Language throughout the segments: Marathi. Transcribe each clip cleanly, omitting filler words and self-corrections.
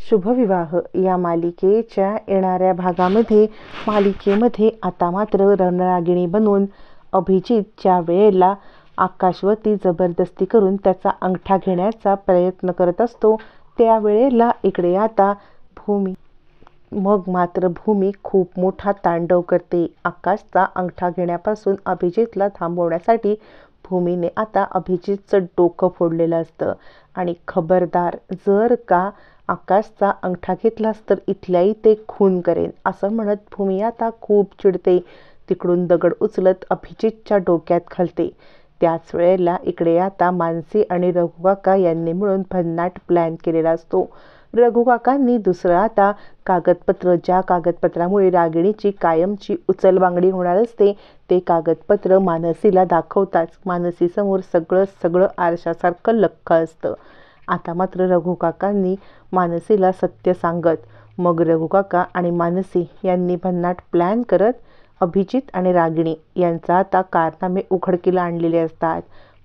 शुभविवाह या मालिकेच्या येणाऱ्या भागामध्ये मालिकेमध्ये आता मात्र रणरागिणी बनून अभिजितच्या वेळेला आकाशवरती जबरदस्ती करून त्याचा अंगठा घेण्याचा प्रयत्न करत असतो। त्यावेळेला इकडे आता भूमी खूप मोठा तांडव करते। आकाशचा अंगठा घेण्यापासून अभिजितला थांबवण्यासाठी भूमीने आता अभिजितचं डोकं फोडलेलं असतं आणि खबरदार, जर का आकाशचा अंगठा घेतलास तर इथल्याही ते खून करेन असं म्हणत भूमी आता खूप चिडते। तिकडून दगड उचलत अभिजितच्या डोक्यात घालते। त्याच वेळेला इकडे आता मानसी आणि रघुकाका यांनी मिळून भन्नाट प्लॅन केलेला असतो। रघुकाकांनी दुसरं आता कागदपत्र, ज्या कागदपत्रामुळे रागिणीची कायमची उचलबांगडी होणार असते, ते कागदपत्र मानसीला दाखवताच मानसीसमोर सगळं आरशासारखं लख्ख असतं। आता मात्र रघुकाकांनी मानसीला सत्य सांगत मग रघुकाका आणि मानसी यांनी भन्नाट प्लॅन करत अभिजित आणि रागिणी यांचा आता कारनामे उघडकीला आणलेले असतात।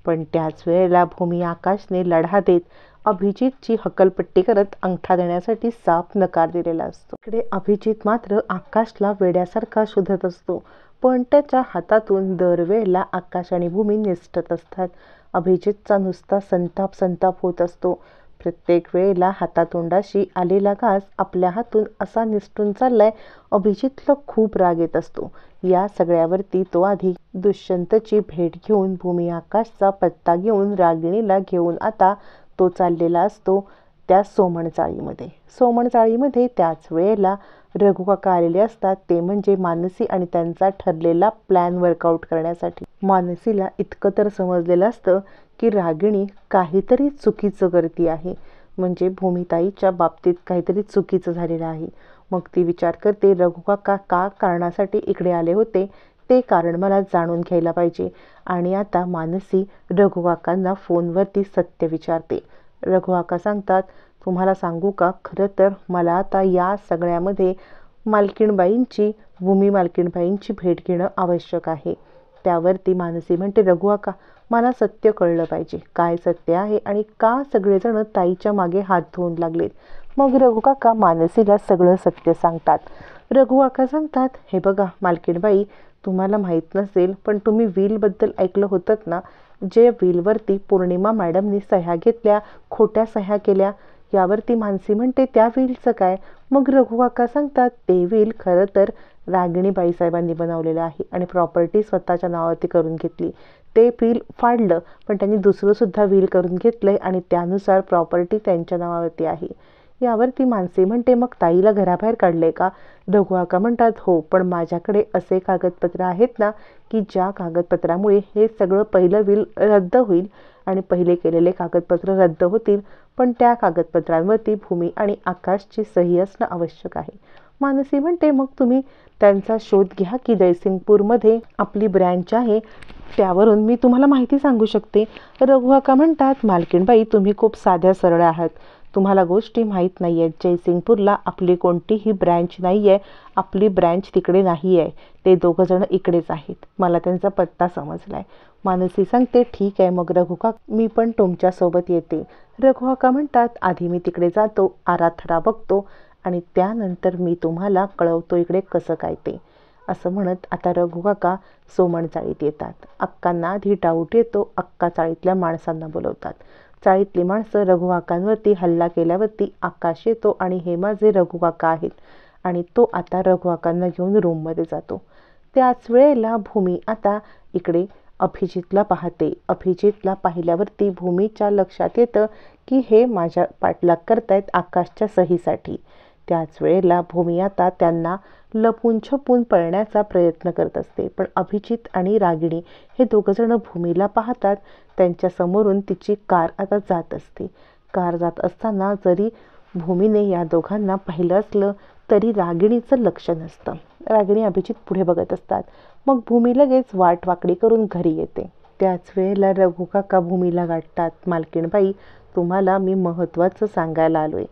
पण त्याच वेळेला भूमी आकाशने लढा देत अभिजितची हकलपट्टी करत अंगठा देण्यासाठी साफ नकार दिलेला असतो। इकडे अभिजित मात्र आकाशला वेड्यासारखा शोधत असतो, पण त्याच्या हातातून दरवेळेला आकाश आणि भूमी निसटत असतात। अभिजितचा नुसता संताप होत असतो। प्रत्येक वेळेला हातातोंडाशी आलेला घास आपल्या हातून असा निसटून चाललाय, अभिजितला खूप राग येत असतो। या सगळ्यावरती तो आधी दुष्यंतची भेट घेऊन भूमी आकाशचा पत्ता घेऊन रागिणीला घेऊन आता तो चाललेला असतो त्या सोमणचाळीमध्ये त्याच वेळेला रघुकाका आलेले असतात, ते म्हणजे मानसी आणि त्यांचा ठरलेला प्लॅन वर्कआउट करण्यासाठी। मानसीला इतकं तर समजलेलं असतं की रागिणी काहीतरी चुकीचं करते आहे, म्हणजे भूमिताईच्या बाबतीत काहीतरी चुकीचं झालेलं आहे। मग ती विचार करते, रघुकाका का कारणासाठी इकडे आले होते ते कारण मला जाणून घ्यायला पाहिजे। आणि आता मानसी रघुकाकांना फोनवरती सत्य विचारते। रघुकाका सांगतात, तुम्हाला सांगू का, खरं तर मला आता या सगळ्यामध्ये भूमी मालकीणबाईंची भेट घेणं आवश्यक आहे। त्यावरती मानसी म्हणते, रघुकाका मला सत्य कळलं पाहिजे, काय सत्य आहे आणि का सगळेजण ताईच्या मागे हात धुवून लागलेत। मग रघुकाका मानसीला सगळं सत्य सांगतात। रघुकाका सांगतात, हे बघा मालकीणबाई, तुम्हाला माहीत नसेल पण तुम्ही व्हीलबद्दल ऐकलं होतं ना, जे व्हीलवरती पौर्णिमा मॅडमनी सह्या घेतल्या, खोट्या सह्या केल्या। यावरती मानसी म्हणते, त्या व्हीलचं काय? मग रघुकाका सांगतात, ते व्हील खरं तर रागिणीबाई साहेबांनी बनवलेलं आहे आणि प्रॉपर्टी स्वतःच्या नावावरती करून घेतली। ते व्हील फाडलं, पण त्यांनी दुसरं सुद्धा व्हील करून घेतलंय आणि त्यानुसार प्रॉपर्टी त्यांच्या नावावरती आहे। यावरती मानसी म्हणते, मग ताईला घराबाहेर काढले का? रघुकाका म्हणतात, हो, पण माझ्याकडे असे कागदपत्र आहेत ना की ज्या कागदपत्रामुळे हे सगळं पहिलं व्हील रद्द होईल आणि पहिले केलेले कागदपत्र रद्द होतील, पण त्या कागदपत्रांवरती भूमी आणि आकाशची सही असणं आवश्यक आहे। मानसी म्हणते, मग तुम्ही त्यांचा शोध घ्या की जयसिंगपूरमध्ये आपली ब्रँच आहे, त्यावरून मी तुम्हाला माहिती सांगू शकते। रघुकाका म्हणतात, मालकीणबाई तुम्ही खूप साध्या सरळ आहात, तुम्हाला गोष्टी माहीत नाही आहेत। जयसिंगपूरला आपली कोणतीही ब्रँच नाही आहे, आपली ब्रँच तिकडे नाही आहे, ते दोघंजण इकडेच आहेत, मला त्यांचा पत्ता समजलाय। मानसी सांगते, ठीक आहे, मग रघुकाका मी पण तुमच्यासोबत येते। रघुकाका म्हणतात, आधी मी तिकडे जातो, आराखडा बघतो आणि त्यानंतर मी तुम्हाला कळवतो इकडे कसं काय ते। असं म्हणत आता रघुकाका सोमणचाळीत येतात। अक्कांना आधी डाऊट येतो, अक्का चाळीतल्या माणसांना बोलवतात। चाळीतली माणसं रघुकाकांवरती हल्ला केल्यावरती आकाश येतो आणि हे माझे रघुकाका आहेत आणि तो आता रघुकाकांना घेऊन रूममध्ये जातो। त्याच वेळेला भूमी आता इकडे अभिजितला पाहते। अभिजितला पाहिल्यावरती भूमीच्या लक्षात येतं की हे माझ्या पाठलाग करतायत आकाशच्या सहीसाठी। त्याच वेळेला भूमी आता त्यांना लपून छपून पळण्याचा प्रयत्न करत असते, पण अभिजित आणि रागिणी हे दोघंजण भूमीला पाहतात। त्यांच्या समोरून तिची कार आता जात असते। कार जात असताना जरी भूमीने या दोघांना पाहिलं असलं तरी रागिणीचं लक्ष नसतं। रागिणी अभिजित पुढे बघत असतात। मग भूमी लगेच वाट वाकडी करून घरी येते। त्याच वेळेला रघुकाका भूमीला गाठतात, मालकीणबाई तुम्हाला मी महत्त्वाचं सांगायला आलोय,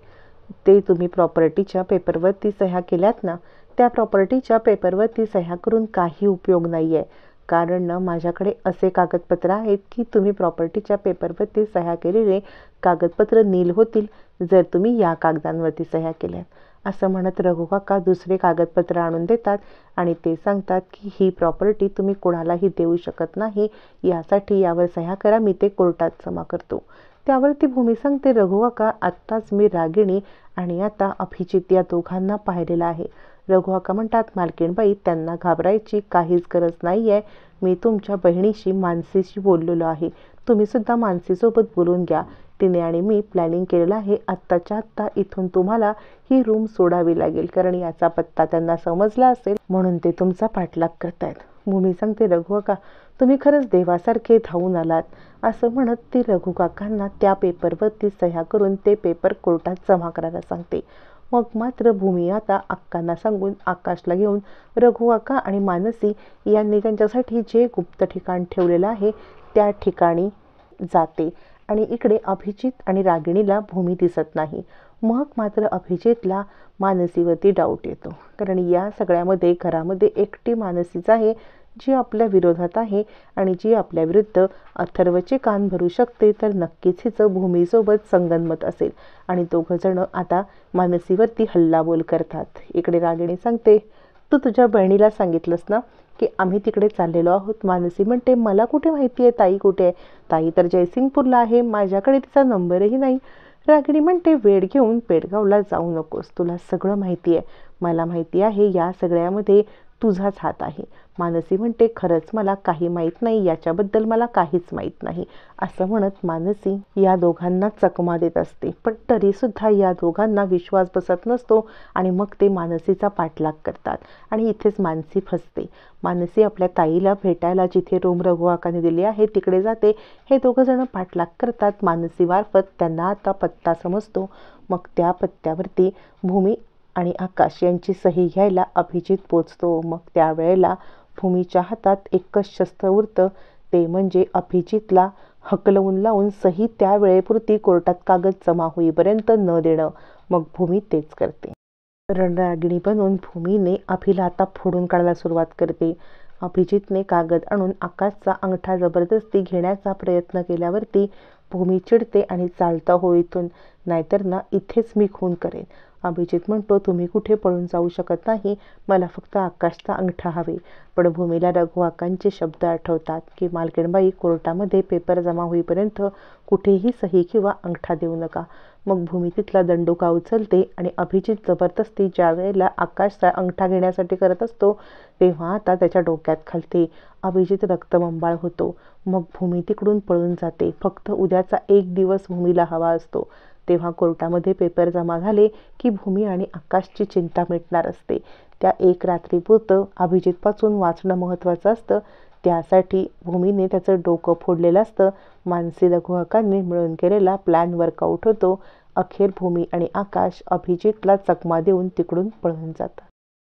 ते तुम्ही प्रॉपर्टीच्या पेपरवरती सह्या केल्यात ना, त्या प्रॉपर्टीच्या पेपरवरती सह्या करून काही उपयोग नाही आहे। कारण ना माझ्याकडे असे कागदपत्र आहेत की तुम्ही प्रॉपर्टीच्या पेपरवरती सह्या केलेले कागदपत्र नील होतील जर तुम्ही या कागदांवरती सह्या केल्यात. असं म्हणत रघुकाका दुसरे कागदपत्र आणून देतात आणि ते सांगतात की ही प्रॉपर्टी तुम्ही कोणालाही देऊ शकत नाही, यासाठी यावर सह्या करा, मी ते कोर्टात जमा करतो. त्यावरती भूमी सांगते, रघुकाका आत्ताच मी रागिणी आणि आता अभिजित या दोघांना पाहिलेलं आहे. रघुकाका म्हणतात, मालकीणबाई त्यांना घाबरायची काहीच गरज नाही आहे. मी तुमच्या बहिणीशी मानसीशी बोललेलो आहे. तुम्ही सुद्धा मानसीसोबत बोलून घ्या. तिने आणि मी प्लॅनिंग केलेलं आहे. आत्ताच्या आत्ता इथून तुम्हाला ही रूम सोडावी लागेल, कारण याचा पत्ता त्यांना समजला असेल म्हणून ते तुमचा पाठलाग करतायत. भूमी सांगते, रघुकाका तुम्ही खरंच देवासारखे धावून आलात. असं म्हणत ती रघुकाकांना त्या पेपरवरती सह्या करून ते पेपर कोर्टात जमा करायला सांगते. मग मात्र भूमी आता अक्कांना सांगून आकाशला घेऊन रघुकाका आणि मानसी यांनी त्यांच्यासाठी जे गुप्त ठिकाण ठेवलेलं आहे त्या ठिकाणी जाते. आणि इकडे अभिजित आणि रागिणीला भूमी दिसत नाही. मग मात्र अभिजितला मानसीवरती डाऊट येतो, कारण या सगळ्यामध्ये घरामध्ये एकटी मानसीच आहे जी आपल्या विरोधात आहे आणि जी आपल्या विरुद्ध अथर्वचे कान भरू शकते. तर नक्कीच हिचं भूमीसोबत संगनमत असेल आणि दोघंजण आता मानसीवरती हल्लाबोल करतात. इकडे रागिणी सांगते, तू तुझ्या बहिणीला सांगितलंस ना की आम्ही तिकडे चाललेलो आहोत. मानसी म्हणते, मला कुठे माहिती आहे ताई कुठे आहे, ताई तर जयसिंगपूरला आहे, माझ्याकडे तिचा नंबरही नाही. रागिणी म्हणते, वेळ घेऊन पेडगावला जाऊ नकोस, तुला सगळं माहिती आहे. मला माहिती आहे या सगळ्यामध्ये तुझाच हात आहे. मानसी म्हणते, खरंच मला काही माहीत नाही, याच्याबद्दल मला काहीच माहीत नाही. असं म्हणत मानसी या दोघांना चकमा देत असते, पण तरीसुद्धा या दोघांना विश्वास बसत नसतो आणि मग ते मानसीचा पाठलाग करतात आणि इथेच मानसी फसते. मानसी आपल्या ताईला भेटायला जिथे रूम रघुकाकाने दिली आहे तिकडे जाते. हे दोघंजण पाठलाग करतात मानसीमार्फत. त्यांना आता पत्ता समजतो. मग त्या पत्त्यावरती भूमी आणि आकाश यांची सही घ्यायला अभिजित पोचतो. मग त्यावेळेला भूमीच्या हातात एकच शस्त्र उरतं, ते म्हणजे अभिजितला हकलवून लावून सही त्या वेळेपुरती कोर्टात कागद जमा होईपर्यंत न देणं. मग भूमी तेच करते. रणरागिणी बनून भूमीने अभिला आता फोडून काढायला सुरुवात करते. अभिजितने कागद आणून आकाशचा अंगठा जबरदस्ती घेण्याचा प्रयत्न केल्यावरती भूमी चिडते आणि चालता हो इथून, नाहीतर ना इथेच मी खून करेन. अभिजित म्हणतो, तुम्ही कुठे पळून जाऊ शकत नाही, मला फक्त आकाशचा अंगठा हवे. पण भूमीला रघुकाकांचे शब्द आठवतात की मालकीणबाई कोर्टामध्ये पेपर जमा होईपर्यंत कुठेही सही किंवा अंगठा देऊ नका. मग भूमी तिथला दंडुका उचलते आणि अभिजित जबरदस्ती ज्या वेळेला आकाशचा अंगठा घेण्यासाठी करत असतो तेव्हा आता त्याच्या डोक्यात घालते. अभिजित रक्तबंबाळ होतो. मग भूमी तिकडून पळून जाते. फक्त उद्याचा एक दिवस भूमीला हवा असतो. तेव्हा कोर्टामध्ये पेपर जमा झाले की भूमी आणि आकाशची चिंता मिटणार असते. त्या एक रात्रीपुरतं अभिजितपासून वाचणं महत्त्वाचं असतं. त्यासाठी भूमीने त्याचं डोकं फोडलेलं असतं. मानसी रघुकाकांनी मिळून केलेला प्लॅन वर्कआउट होतो. अखेर भूमी आणि आकाश अभिजितला चकमा देऊन तिकडून पळून जातात.